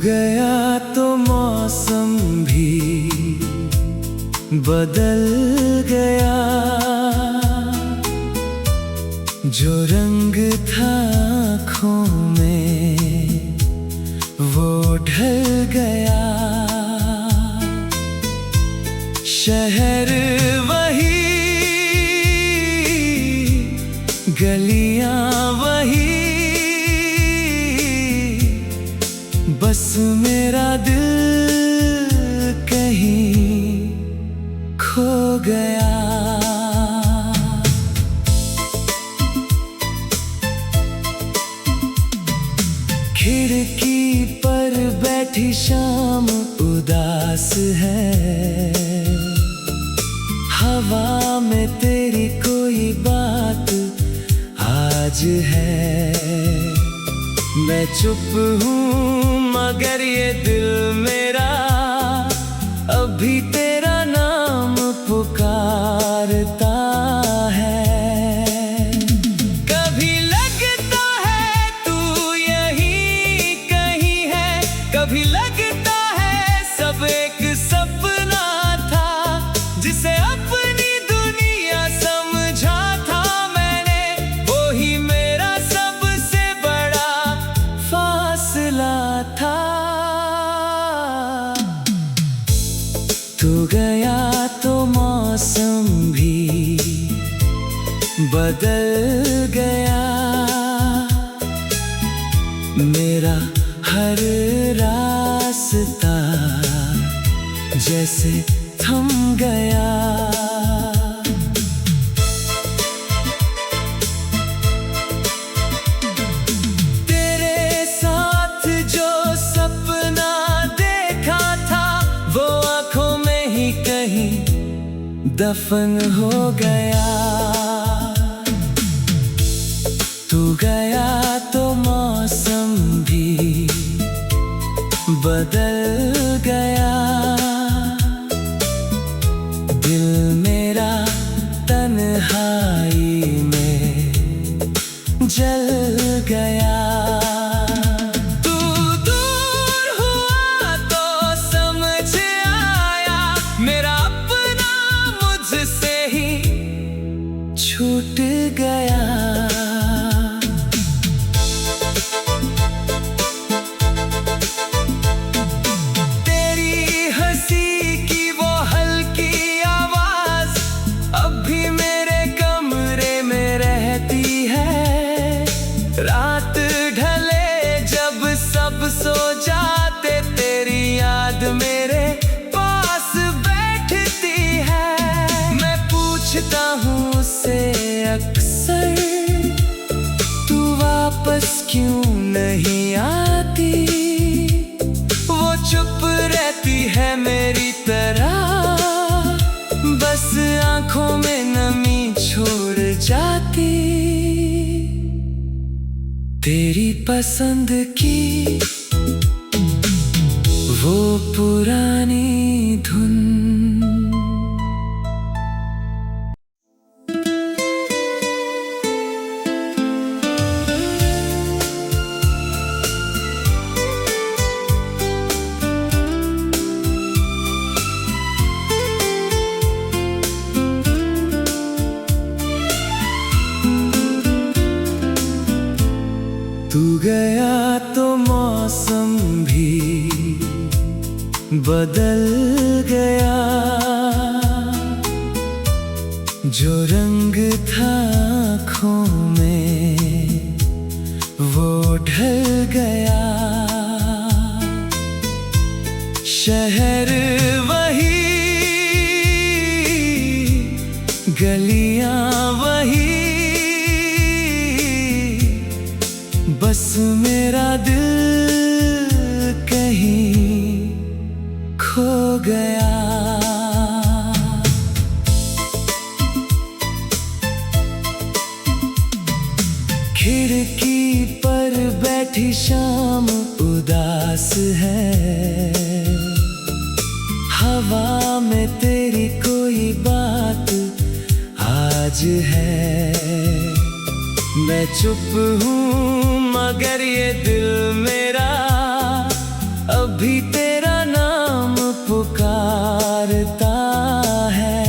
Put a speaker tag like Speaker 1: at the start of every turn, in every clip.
Speaker 1: गया तो मौसम भी बदल गया, जो रंग था आँखों में वो ढल गया। शहर वही, गलियां वही, बस मेरा दिल कहीं खो गया। खिड़की पर बैठी शाम उदास है, हवा में तेरी कोई बात आज है। मैं चुप हूँ मगर ये दिल मेरा अभी तेरा नाम पुकारता है। कभी लगता है तू यहीं कहीं है, कभी लगता है सब एक सपना था, जिसे अपनी दुनिया समझा था मैंने, वो ही मेरा सबसे बड़ा फासला था। तू गया तो मौसम भी बदल गया, मेरा हर रास्ता जैसे थम गया। तेरे साथ जो सपना देखा था वो आँखों में ही कहीं दफन हो गया। तू गया तो मौसम भी बदल गया, दिल मेरा तन्हाई में जल गया। तू दूर हुआ तो समझ आया, मेरा अपना मुझसे ही छूट गया। रात ढले जब सब सो जाते, तेरी याद मेरे पास बैठती है। मैं पूछता हूँ उससे अक्सर, तू वापस क्यों नहीं आती? वो चुप रहती है मेरी तरह, बस आँखों में नमी छोड़ जाती। तेरी पसंद की वो पुरानी धुन। तू गया तो मौसम भी बदल गया, जो रंग था आँखों में वो ढल गया। शहर वही, गलियां वही, बस मेरा दिल कहीं खो गया। खिड़की पर बैठी शाम उदास है, हवा में तेरी कोई बात आज है। मैं चुप हूँ मगर ये दिल मेरा अभी तेरा नाम पुकारता है।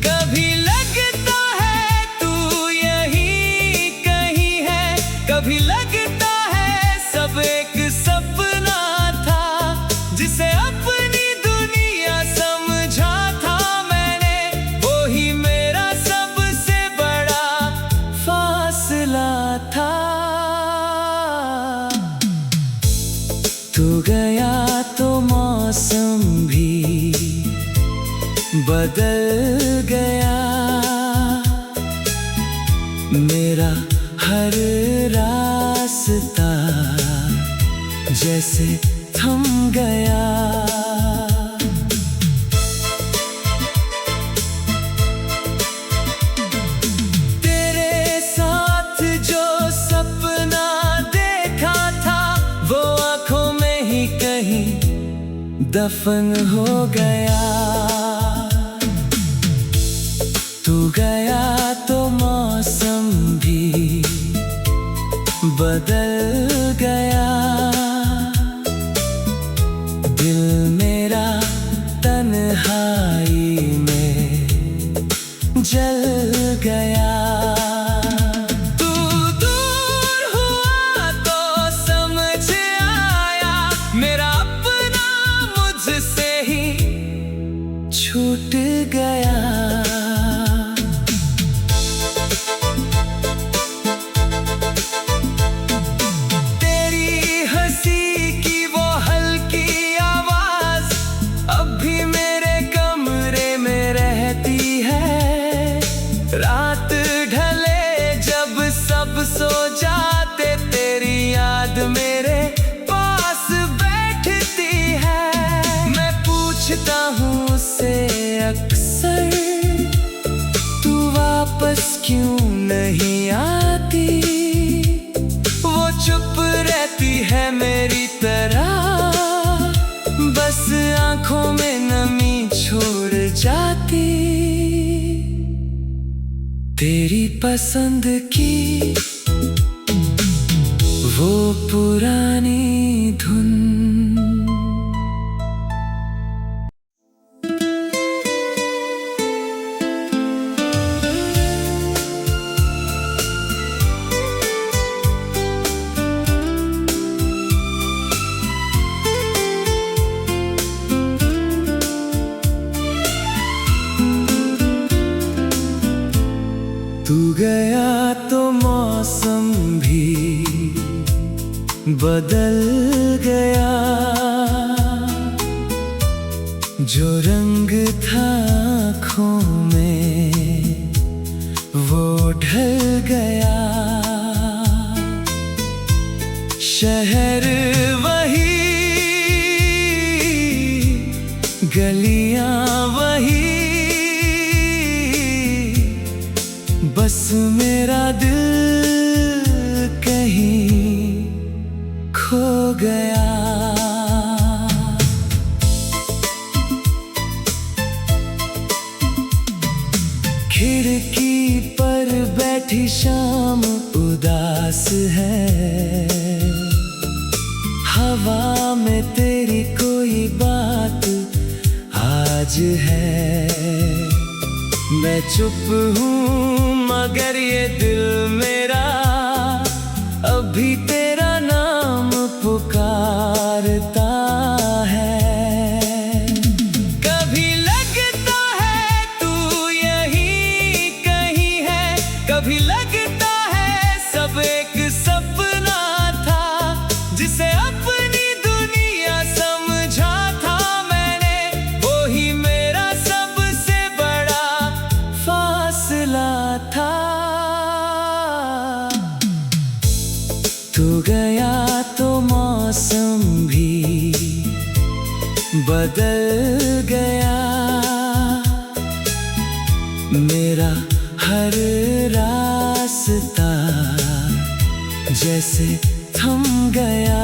Speaker 1: कभी लगता है तू यहीं कहीं है, कभी लगता है सब एक सपना था, जिसे अपनी दुनिया समझा था मैंने, वो ही मेरा सबसे बड़ा फासला था। तू गया तो मौसम भी बदल गया, मेरा हर रास्ता जैसे थम गया। तेरे साथ जो सपना देखा था, वो आंखों में ही कहीं दफन हो गया। तू गया तो मौसम भी बदल गया, दिल मेरा तन्हाई में जल गया। तू दूर हुआ तो समझ आया, मेरा अपना मुझसे ही छूट गया। रात ढले जब सब सो जाते, तेरी याद मेरे पास बैठती है। मैं पूछता हूँ उससे अक्सर, तू वापस क्यों नहीं आती? वो चुप रहती है मेरी तरह, बस आंखों में नमी छोड़ जाती। तेरी पसंद की वो पुरानी धुन। तू गया तो मौसम भी बदल गया, जो रंग था आँखों में वो ढल गया। शहर वही, गलियां वही, बस मेरा दिल कहीं खो गया। खिड़की पर बैठी शाम उदास है, हवा में तेरी कोई बात आज है। मैं चुप हूँ मगर ये दिल मेरा अभी तेरा नाम पुकारता है। कभी लगता है तू यहीं कहीं है, कभी लगता है सब एक सपना था, जिसे अपनी दुनिया समझा था मैंने, वो ही मेरा सबसे बड़ा फासला था। तू गया तो मौसम भी बदल गया, मेरा हर रास्ता जैसे थम गया।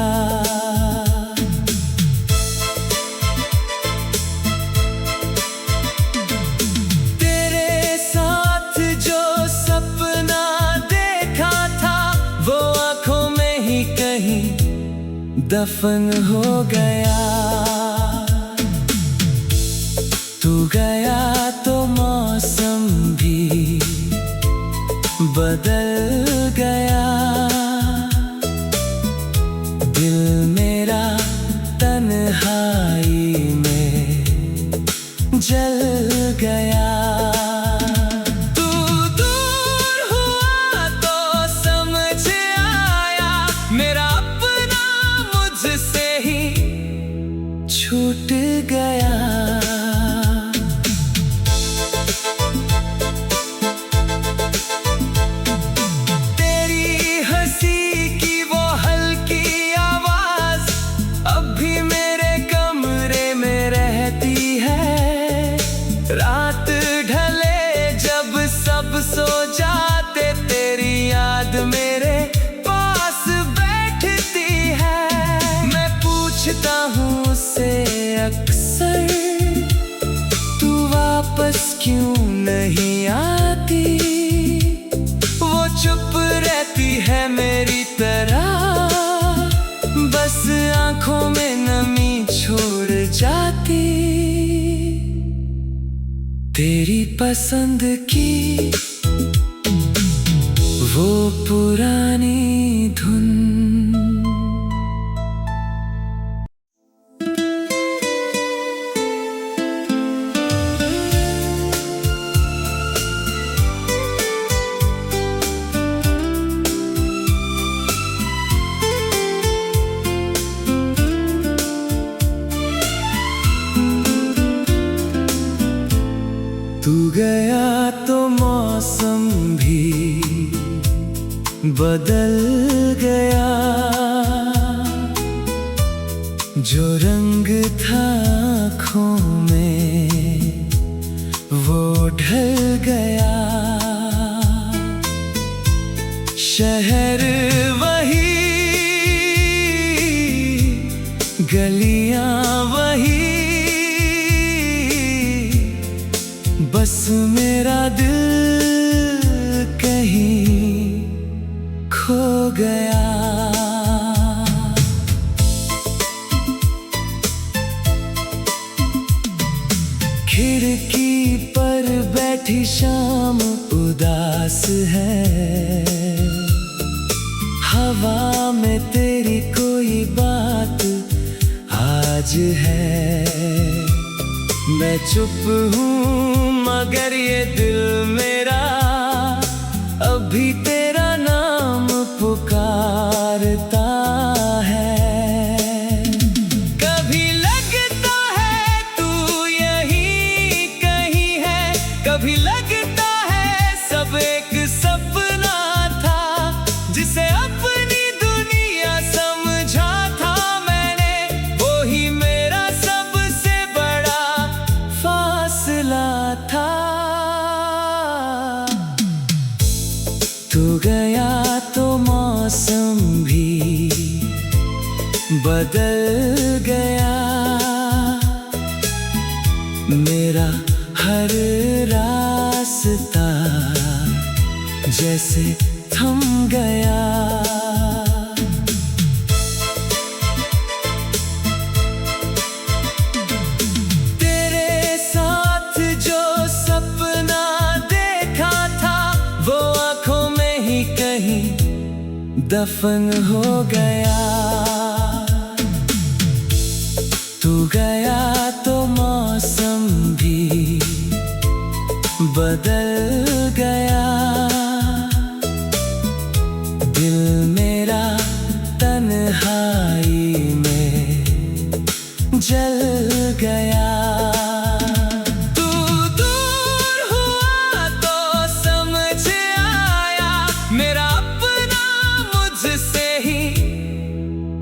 Speaker 1: दफन हो गया। तू गया तो मौसम भी बदल गया। दिल मेरा तन्हाई में जल गया। तू दूर हुआ तो समझ आया, मेरा अपना मुझसे ही छूट गया। रात ढले जब सब सो जाते, तेरी याद मेरे पास बैठती है। मैं पूछता हूँ उससे अक्सर, तू वापस क्यों नहीं आती। वो चुप रहती है मेरी तरह, बस आंखों में नमी छोड़ जाती। तेरी पसंद की वो पुरानी धुन। तू गया तो मौसम भी बदल गया। जो रंग था आँखों में वो ढल गया। शहर वही, गलियां वही, बस मेरा दिल कहीं खो गया। खिड़की पर बैठी शाम उदास है। हवा में तेरी कोई बात आज है। मैं चुप हूँ मगर ये दिल मेरा अभी तेरा नाम पुकारता है। कभी लगता है तू यहीं कहीं है, कभी लगता है सब एक सपना था, जिसे अपनी दुनिया समझा था मैंने, वो ही मेरा सबसे बड़ा फासला था। तू गया तो मौसम भी बदल गया। मेरा हर रास्ता जैसे थम गया। दफन हो गया। तू गया तो मौसम भी बदल गया। दिल मेरा तन्हाई में जल गया।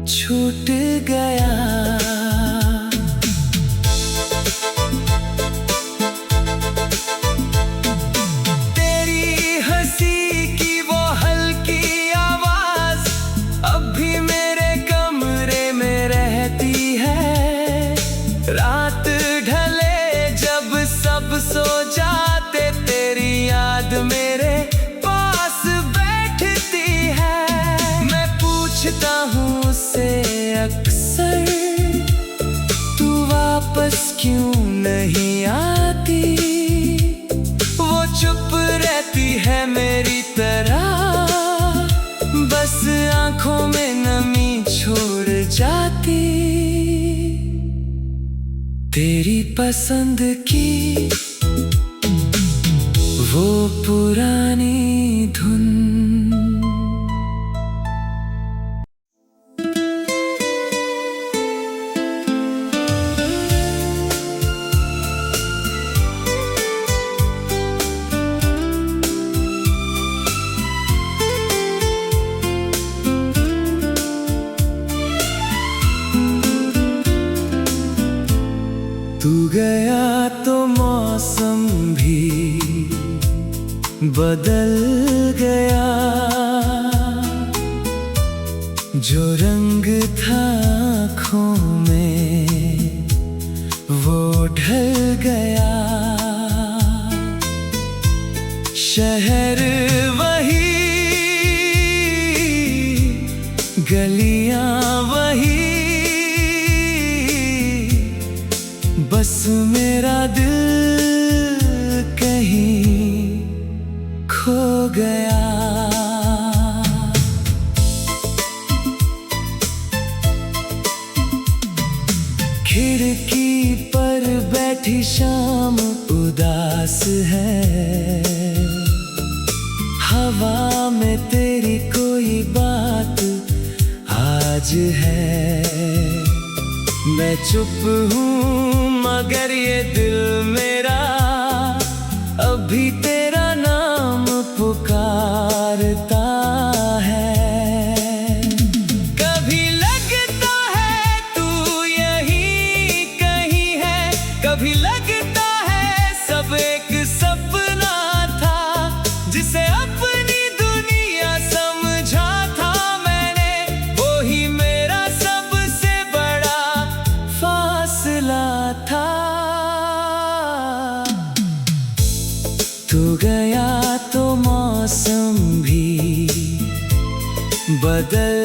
Speaker 1: छूट गया। तेरी पसंद की वो पुरानी धुन। तू गया तो मौसम भी बदल गया, जो रंग था आँखों में वो ढल गया। शहर वही, गलियां वही, बस मेरा दिल कहीं खो गया। खिड़की पर बैठी शाम उदास है, हवा में तेरी कोई बात आज है। मैं चुप हूँ मगर ये दिल मेरा अभी तेरा नाम पुकारता है। कभी लगता है तू यहीं कहीं है, कभी लगता है सब एक सपना था, जिसे अपनी दुनिया समझा था मैंने, वो ही मेरा सबसे बड़ा फासला था। तू गया तो मौसम भी बदल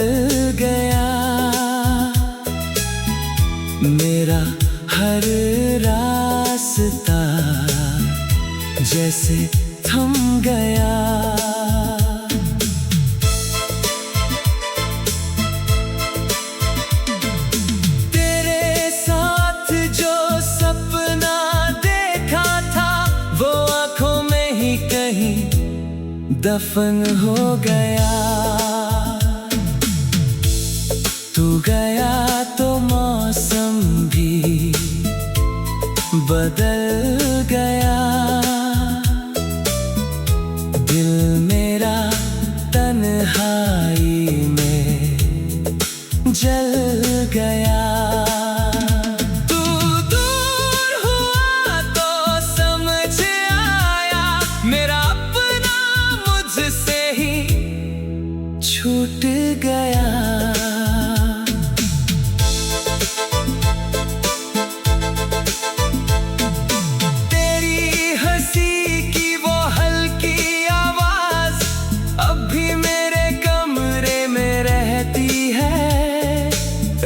Speaker 1: गया, मेरा हर रास्ता जैसे थम गया। दफन हो गया। तू गया तो मौसम भी बदल गया, दिल मेरा तन्हाई में जल गया। छूट गया। तेरी हंसी की वो हल्की आवाज अभी मेरे कमरे में रहती है।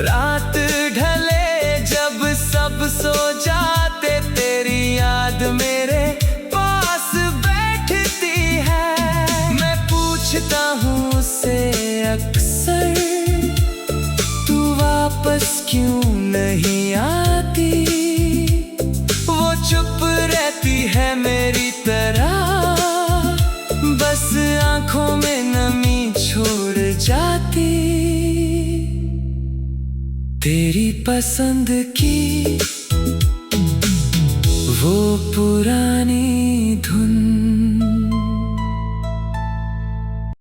Speaker 1: रात ढले जब सब सो जाते, तेरी याद मेरे पास बैठती है। मैं पूछता हूँ से अक्सर, तू वापस क्यों नहीं आती? वो चुप रहती है मेरी तरह, बस आंखों में नमी छोड़ जाती। तेरी पसंद की